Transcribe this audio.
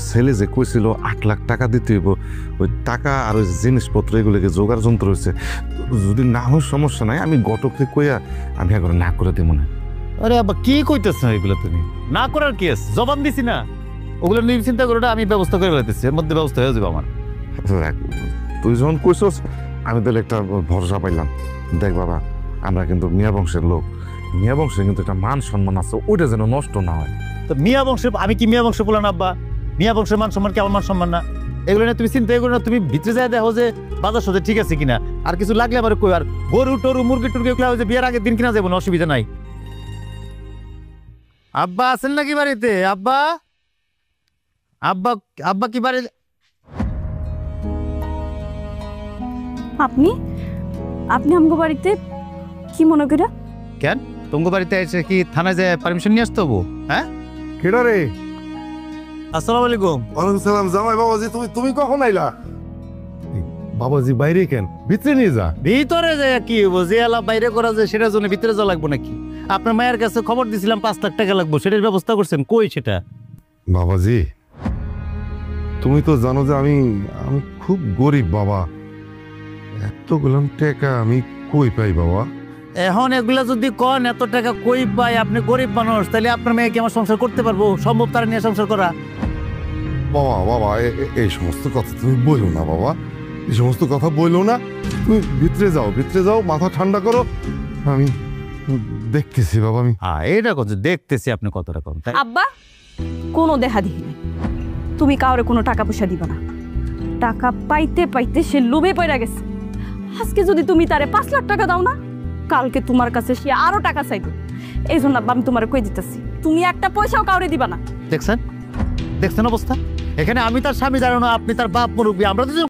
ছেলে যে কইছিল 8 লাখ টাকা দিতে হইব, ওই টাকা আর ওই জিনিসপত্র এগুলোকে জোগাড় যন্ত্র হয়েছে। যদি না হয় সমস্যা নাই, আমি ঘটককে কইয়া আমি একবার না করে দেবো না। আরে আব্বা কি কইতেছ না এগুলো? তুমি না করার কি আছে? জবান দিছি না, ওগুলো নিয়ে চিন্তা করো না, আমি ব্যবস্থা করে ফেলতেছি, এর মধ্যে ব্যবস্থা হয়ে যাবে আমার। তুই যখন কইছস আমি তাহলে একটা ভরসা পাইলাম। দেখ বাবা, আমরা কিন্তু মিয়া বংশের লোক, মিয়া বংশের কিন্তু একটা মান সম্মান আছে, ওইটা যেন নষ্ট না হয়। তো মিয়া বংশের, আমি কি মিয়া বংশ বললাম আব্বা? মিয়া বংশের মান সম্মান কি আমার মান সম্মান না? এগুলো নিয়ে তুমি চিন্তা করো না, তুমি ভিতরে যায় দেখো যে বাজার সাথে ঠিক আছে কিনা, আর কিছু লাগলে আমার কই। আর গরু টরু মুরগি টুরগি এগুলো যে বিয়ের আগের দিন কিনা যাবো না, অসুবিধা নাই। আব্বা আছেন নাকি বাড়িতে? আব্বা আব্বা আব্বা কি বাড়িতে? আপনি আপনি আমগো বাড়িতে কি মনে করে? কেন তোমার বাড়িতে এসে কি থানায় যায় পারমিশন নিয়ে আসতে হবো? হ্যাঁ, কেডা রে? আসসালামু আলাইকুম। ওয়ালাইকুম সালাম। জামাই বাবাজি, তুমি কখন আইলা? বাবাজি বাইরে কেন, ভিতরে নিয়ে যা। ভিতরে যায় কি হবো? যে আলাপ বাইরে করা যায় সেটার জন্য ভিতরে যাওয়া লাগবো নাকি? আপনার মায়ের কাছে খবর দিছিলাম 5 লাখ টাকা লাগবো, সেটার ব্যবস্থা করছেন কই সেটা? বাবাজি, তুমি তো জানো যে আমি খুব গরিব বাবা, এতগুলো টাকা আমি কই পাই বাবা? এখন এগুলা যদি কন এত টাকা কই পাই, আপনি গরিব মানুষ, তাহলে আপনার মেয়ে কি আমার সংসার করতে পারবো? সম্ভব তারা নিয়ে সংসার করা? বাবা বাবা, এই সমস্ত কথা তুমি বলো না বাবা, এই সমস্ত কথা বলো না। তুমি ভিতরে যাও, মাথা ঠান্ডা করো, আমি দেখতেছি বাবা। আমি এটা কত দেখতেছি, আপনি কতটা কম। আব্বা কোনো দেখা দিই নাই, তুমি কাউরে কোনো টাকা পয়সা দিবা না। টাকা পাইতে পাইতে সে লোভে পড়ে গেছে। আজকে যদি তুমি তারে 5 লাখ টাকা দাও না, কালকে তোমার কাছে সে আরো টাকা চাইবে। এই জন্য আব্বা আমি তোমার কই দিতেছি, তুমি একটা পয়সাও কাউরে দিবা না। দেখছেন অবস্থা? এখানে আমি তার স্বামী জানো না, আপনি তার বাপ মুরব্বী, আমরা তো